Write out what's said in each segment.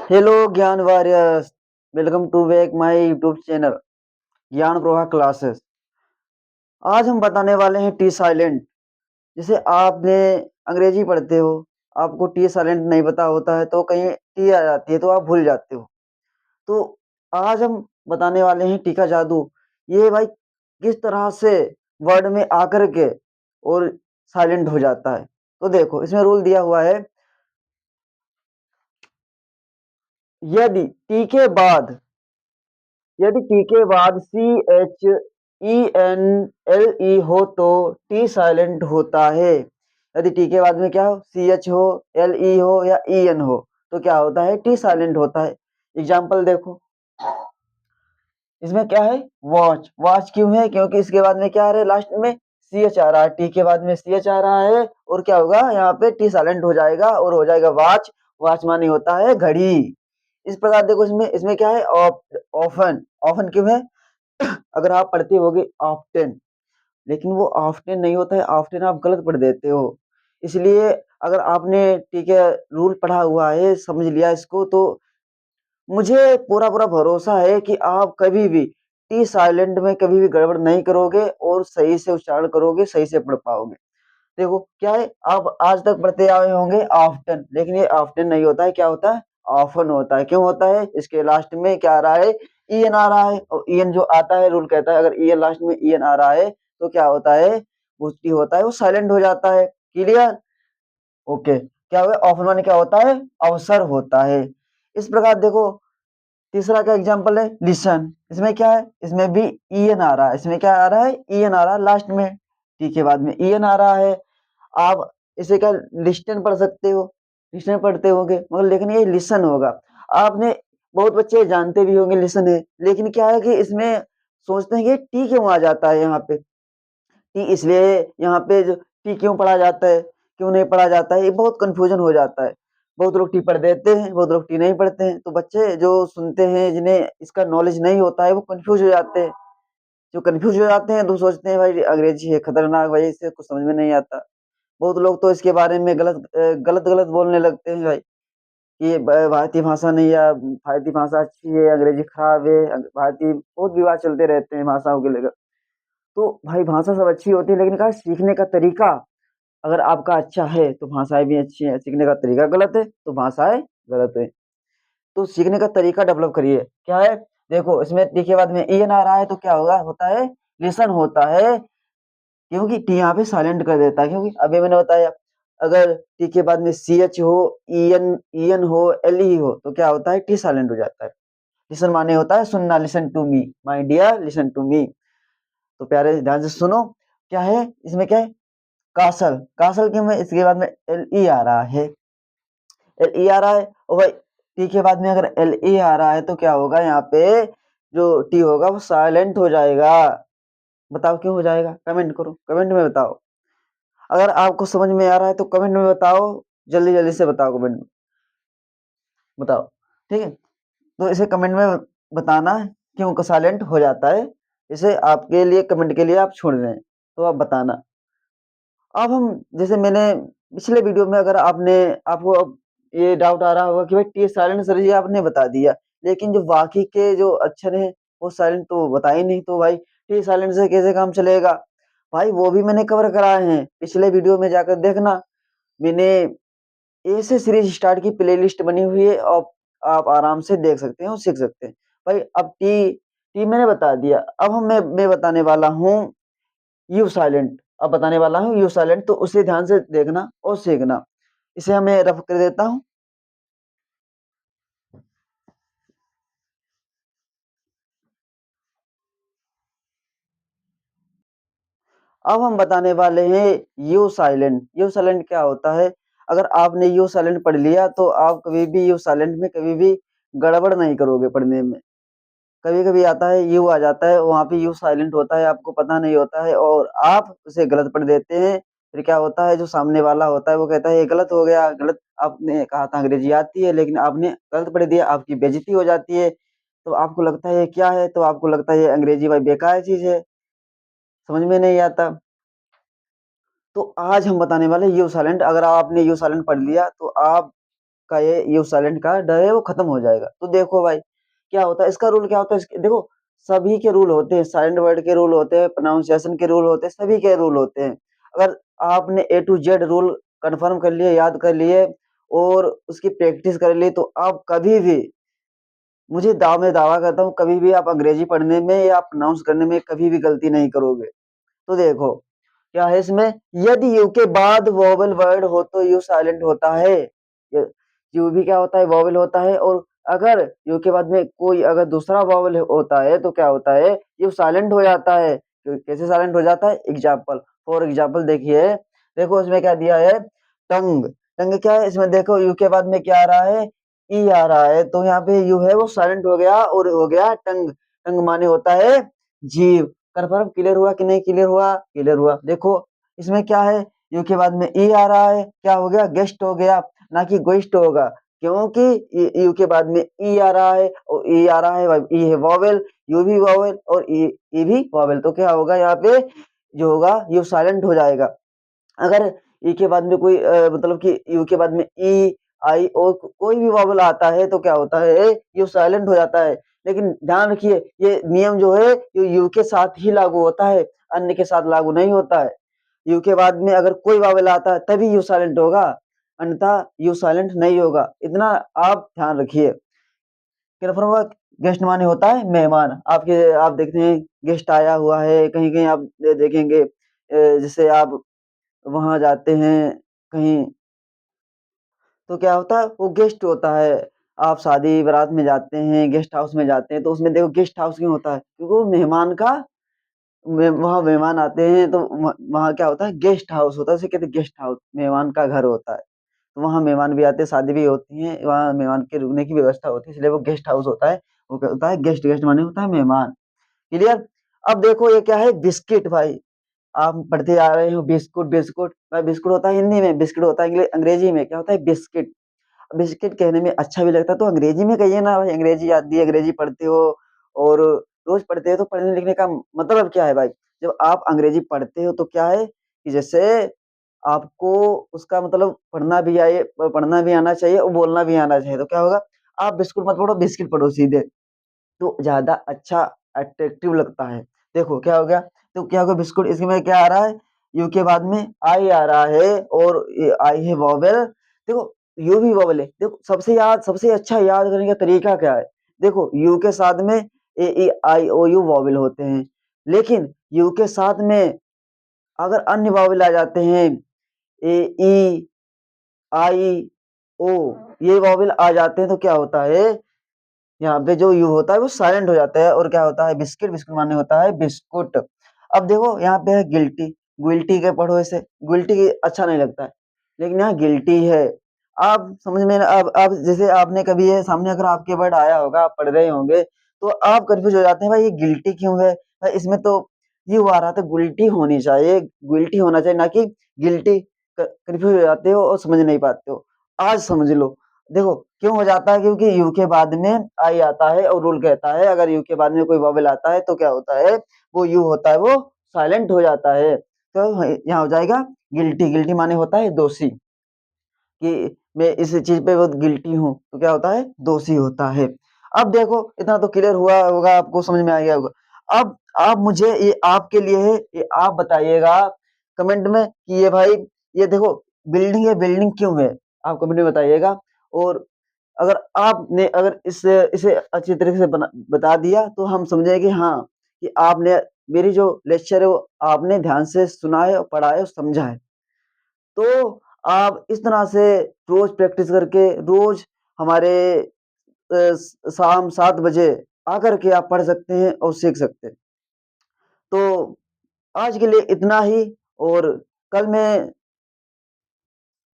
Hello Gyan warriors. Welcome to back my YouTube channel Gyan Pravah classes. आज हम बताने वाले हैं टी साइलेंट। जैसे आपने अंग्रेजी पढ़ते हो, आपको टी साइलेंट नहीं पता होता है तो कहीं टी आ जाती है तो आप भूल जाते हो। तो आज हम बताने वाले हैं टी का जादू। ये भाई किस तरह से वर्ड में आकर के और साइलेंट हो जाता है। तो देखो इसमें रूल दिया हुआ है, यदि टी के बाद यदि टी के बाद c h e n l e हो तो टी साइलेंट होता है। यदि टी के बाद में क्या हो, सी एच हो, एल ई हो या ई एन हो तो क्या होता है, टी साइलेंट होता है। एग्जाम्पल देखो, इसमें क्या है, वॉच। वॉच क्यों है, क्योंकि इसके बाद में क्या आ रहा है, लास्ट में सी एच आ रहा है, टी के बाद में सी एच आ रहा है और क्या होगा यहाँ पे टी साइलेंट हो जाएगा और हो जाएगा वॉच। वॉच मानी होता है घड़ी। इस प्रकार देखो इसमें इसमें क्या है, ऑफन। ऑफन क्यों है, अगर आप पढ़ते होगे ऑफ्टन, लेकिन वो ऑफ्टन नहीं होता है, ऑफ्टन आप गलत पढ़ देते हो। इसलिए अगर आपने ठीक है रूल पढ़ा हुआ है, समझ लिया इसको, तो मुझे पूरा पूरा भरोसा है कि आप कभी भी टी साइलेंट में कभी भी गड़बड़ नहीं करोगे और सही से उच्चारण करोगे, सही से पढ़ पाओगे। देखो क्या है, आप आज तक पढ़ते आए होंगे ऑफ्टन, लेकिन ये ऑफ्टन नहीं होता है, क्या होता है, ऑफन होता है। क्यों होता है, इसके लास्ट में क्या आ रहा है, ई एन आ रहा है, और ई एन जो आता है, रूल कहता है अगर ई एन लास्ट में ई एन आ रहा है तो क्या होता है, वो टी होता है वो साइलेंट हो जाता है। Clear, okay. क्या हुआ, ऑफन माने क्या होता है, अवसर होता है। इस प्रकार देखो, तीसरा का एग्जांपल है लिसन। इसमें क्या है, इसमें भी ई एन आ रहा है, इसमें क्या आ रहा है, ई एन आ रहा है लास्ट में, टी के बाद में ई एन आ रहा है। आप इसे क्या लिस्टन पढ़ सकते हो, लिस्टन पढ़ते होंगे, मगर लेकिन ये लिसन होगा। आपने बहुत बच्चे जानते भी होंगे लिसन है, लेकिन क्या है कि इसमें सोचते हैं कि टी क्यों आ जाता है यहाँ पे, टी इसलिए यहाँ पे जो टी क्यों पढ़ा जाता है, क्यों नहीं पढ़ा जाता है, ये बहुत कंफ्यूजन हो जाता है। बहुत लोग टी पढ़ देते हैं, बहुत लोग टी नहीं पढ़ते हैं, तो बच्चे जो सुनते हैं जिन्हें इसका नॉलेज नहीं होता है वो कंफ्यूज हो जाते हैं। जो कंफ्यूज हो जाते हैं तो सोचते हैं भाई अंग्रेजी है खतरनाक, भाई इससे कुछ समझ में नहीं आता। बहुत लोग तो इसके बारे में गलत गलत बोलने लगते हैं भाई, कि ये भारतीय भाषा नहीं है, भारतीय भाषा अच्छी है, अंग्रेजी खराब है, भारतीय बहुत विवाद चलते रहते हैं भाषाओं के लेकर। तो भाई भाषा सब अच्छी होती है, लेकिन क्या सीखने का तरीका अगर आपका अच्छा है तो भाषाएं भी अच्छी हैं, सीखने का तरीका गलत है तो भाषाएं गलत है। तो सीखने का तरीका डेवलप करिए। क्या है, देखो इसमें टी के बाद में ई एन आ रहा है तो क्या होगा, होता है लिसन होता है, क्योंकि टी यहाँ पे साइलेंट कर देता है। क्योंकि अभी मैंने बताया, अगर टी के बाद में सी एच हो, ई एन हो, एल ई हो तो क्या होता है, टी साइलेंट हो जाता है। लिसन माने होता है सुनना, listen to me my dear, listen to me. तो प्यारे ध्यान से सुनो, क्या है इसमें, क्या है, कासल। कासल क्यों है, इसके बाद में एल ई आ रहा है, एल ई आ रहा है, और भाई टी के बाद में अगर एल ई आ रहा है तो क्या होगा, यहाँ पे जो टी होगा वो साइलेंट हो जाएगा। बताओ क्यों हो जाएगा, कमेंट करो, कमेंट में बताओ। अगर आपको समझ में आ रहा है तो कमेंट में बताओ, जल्दी जल्दी से बताओ, कमेंट में बताओ, ठीक है। तो इसे कमेंट में बताना क्यों साइलेंट हो जाता है। इसे आपके लिए कमेंट के लिए आप छोड़ रहे हैं, तो आप बताना। अब हम, जैसे मैंने पिछले वीडियो में, अगर आपने आपको अब ये डाउट आ रहा होगा कि भाई टी साइलेंट सर जी आपने बता दिया, लेकिन जो बाकी के जो अक्षर हैं वो साइलेंट तो बताए नहीं, तो भाई टी साइलेंट से कैसे काम चलेगा। भाई वो भी मैंने कवर कराए हैं, पिछले वीडियो में जाकर देखना। मैंने ए से सीरीज स्टार्ट की प्लेलिस्ट बनी हुई है, और आप आराम से देख सकते हैं और सीख सकते हैं। भाई अब टी टी मैंने बता दिया, अब मैं बताने वाला हूँ यू साइलेंट। अब बताने वाला हूँ यू साइलेंट, तो उसे ध्यान से देखना और सीखना। इसे हमें रफ कर देता हूँ। अब हम बताने वाले हैं यू साइलेंट। यू साइलेंट क्या होता है, अगर आपने यू साइलेंट पढ़ लिया तो आप कभी भी यू साइलेंट में कभी भी गड़बड़ नहीं करोगे पढ़ने में। कभी कभी आता है यू आ जाता है, वहां पे यू साइलेंट होता है, आपको पता नहीं होता है और आप उसे गलत पढ़ देते हैं। फिर क्या होता है, जो सामने वाला होता है वो कहता है ये गलत हो गया, गलत आपने कहा था अंग्रेजी आती है लेकिन आपने गलत पढ़ दिया, आपकी बेइज्जती हो जाती है। तो आपको लगता है ये क्या है, तो आपको लगता है ये अंग्रेजी भाई बेकार चीज है, समझ में नहीं आता। तो आज हम बताने वाले यू साइलेंट। अगर आपने यू साइलेंट पढ़ लिया तो आप का ये यू साइलेंट का ड है वो खत्म हो जाएगा। तो देखो भाई क्या होता है, इसका रूल क्या होता है, देखो सभी के रूल होते हैं, साइलेंट वर्ड के रूल होते हैं, प्रोनाउंसिएशन के रूल होते हैं, सभी के रूल होते हैं। अगर आपने ए टू जेड रूल कंफर्म कर लिए, याद कर लिए और उसकी प्रैक्टिस कर ली, तो आप कभी भी, मुझे मैं दावा करता हूँ, कभी भी आप अंग्रेजी पढ़ने में या प्रोनाउंस करने में कभी भी गलती नहीं करोगे। तो देखो क्या है इसमें, यदि यू के बाद वोवेल वर्ड हो तो यू साइलेंट होता है। यू भी क्या होता है, वोवेल होता है। और अगर यू के बाद में कोई अगर दूसरा वोवेल होता है तो क्या होता है, यू साइलेंट हो जाता है। तो कैसे साइलेंट हो जाता है, एग्जाम्पल फॉर एग्जाम्पल देखिए, देखो इसमें क्या दिया है, टंग। टंग क्या है, इसमें देखो यू के बाद में क्या आ रहा है, ई आ रहा है, तो यहाँ पे यू है वो साइलेंट हो गया और हो गया टंग। टंग माने होता है जीभ। कन्फर्म, क्लियर हुआ कि नहीं क्लियर हुआ, क्लियर हुआ। देखो इसमें क्या है, यू के बाद में ई आ रहा है, क्या हो गया, गेस्ट हो गया, ना कि गोइस्ट होगा, क्योंकि यू के बाद में ई आ रहा है और ई आ रहा है, ई है वॉवेल, यू भी वॉवेल और ई भी वॉवेल, तो क्या होगा यहाँ पे जो होगा यू साइलेंट हो जाएगा। अगर ई के बाद में कोई मतलब कि यू के बाद में ई, आई और कोई भी वॉवल आता है तो क्या होता है, यू साइलेंट हो जाता है। लेकिन ध्यान रखिए ये नियम जो है ये यू के साथ ही लागू होता है, अन्य के साथ लागू नहीं होता है। यू के बाद में अगर कोई वॉवल आता है तभी यू साइलेंट होगा, अन्यथा यू साइलेंट नहीं होगा। इतना आप ध्यान रखिए। कन्फर्म हुआ। गेस्ट माने होता है मेहमान। आपके आप देखते हैं गेस्ट आया हुआ है, कहीं-कहीं आप देखेंगे जैसे आप वहाँ जाते हैं कहीं, तो क्या होता है वो गेस्ट होता है। आप शादी बारात में जाते हैं, गेस्ट हाउस में जाते हैं, तो उसमें देखो गेस्ट हाउस क्यों होता है? क्योंकि वो मेहमान का वहाँ मेहमान आते हैं तो वहाँ क्या होता है, गेस्ट हाउस होता है, उसे कहते हैं गेस्ट हाउस, मेहमान का घर होता है। तो वहाँ मेहमान भी आते हैं, शादी भी होती है, वहाँ मेहमान के रुकने की व्यवस्था होती है, इसलिए वो गेस्ट हाउस होता है। वो क्या होता है, गेस्ट, गेस्ट माने होता है मेहमान। क्लियर? अब देखो ये क्या है, बिस्किट भाई। आप पढ़ते आ रहे हो बिस्कुट, बिस्कुट। भाई बिस्कुट होता है हिंदी में, बिस्किट होता है अंग्रेजी में, क्या होता है, बिस्किट। बिस्किट कहने में अच्छा भी लगता है तो अंग्रेजी में कहिए ना भाई, अंग्रेजी आती है, अंग्रेजी पढ़ते हो और रोज पढ़ते हो, तो पढ़ने लिखने का मतलब क्या है भाई, जब आप अंग्रेजी पढ़ते हो तो क्या है कि जैसे आपको उसका मतलब पढ़ना भी आना चाहिए और बोलना भी आना चाहिए। तो क्या होगा, आप बिस्कुट मत पढ़ो, बिस्किट पढ़ो सीधे, तो ज़्यादा अच्छा अट्रैक्टिव लगता है। देखो क्या हो गया, तो क्या होगा, बिस्कुट इसमें क्या आ रहा है, यू के बाद में आई आ रहा है और ये आई है वोवेल। देखो यू भी वोवेल है। देखो सबसे अच्छा याद करने का तरीका क्या है, देखो यू के साथ में ए ई आई ओ यू वोवेल होते हैं, लेकिन यू के साथ में अगर अन्य वोवेल आ जाते हैं, ए ई आई ओ, ये वोवेल आ जाते हैं तो क्या होता है, यहाँ पे जो यू होता है वो साइलेंट हो जाता है और क्या होता है, बिस्किट, बिस्कुट माने होता है बिस्कुट। अब देखो यहाँ पे है गिल्टी, गिल्टी के पढ़ो ऐसे, गिल्टी अच्छा नहीं लगता है, लेकिन यहाँ गिल्टी है। आप समझ में अब जैसे आपने कभी ये सामने अगर आपके वर्ड आया होगा, आप पढ़ रहे होंगे, तो आप कन्फ्यूज हो जाते हैं, भाई ये गिल्टी क्यों है? भाई इसमें तो यू आ रहा था, गिल्टी होनी चाहिए, गिल्टी होना चाहिए ना कि गिल्टी। कन्फ्यूज हो जाते हो और समझ नहीं पाते हो। आज समझ लो। देखो क्यों हो जाता है, क्योंकि यू के बाद में आई आता है और रूल कहता है अगर यू के बाद में कोई वोवेल आता है तो क्या होता है, वो यू होता है वो साइलेंट हो जाता है। तो यहाँ हो जाएगा गिल्टी, गिल्टी माने होता है दोषी, कि मैं इस चीज पे बहुत गिल्टी हूँ, तो क्या होता है, दोषी होता है। अब देखो इतना तो क्लियर हुआ होगा, आपको समझ में आ गया होगा। अब आप मुझे, ये आपके लिए है, ये आप बताइएगा कमेंट में कि ये भाई, ये देखो बिल्डिंग है, बिल्डिंग क्यों है, आप कमेंट में बताइएगा। और अगर आपने अगर इसे अच्छी तरीके से बता दिया तो हम समझेंगे कि हाँ, कि आपने मेरी जो लेक्चर है वो आपने ध्यान से सुना है और पढ़ा है और समझा है। तो आप इस तरह से रोज प्रैक्टिस करके रोज हमारे शाम 7 बजे आकर के आप पढ़ सकते हैं और सीख सकते हैं। तो आज के लिए इतना ही। और कल मैं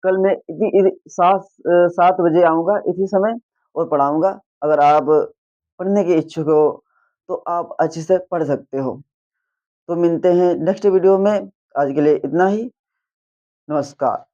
कल मैं 7 बजे आऊँगा इसी समय और पढ़ाऊँगा। अगर आप पढ़ने के इच्छुक हो तो आप अच्छे से पढ़ सकते हो। तो मिलते हैं नेक्स्ट वीडियो में। आज के लिए इतना ही। नमस्कार।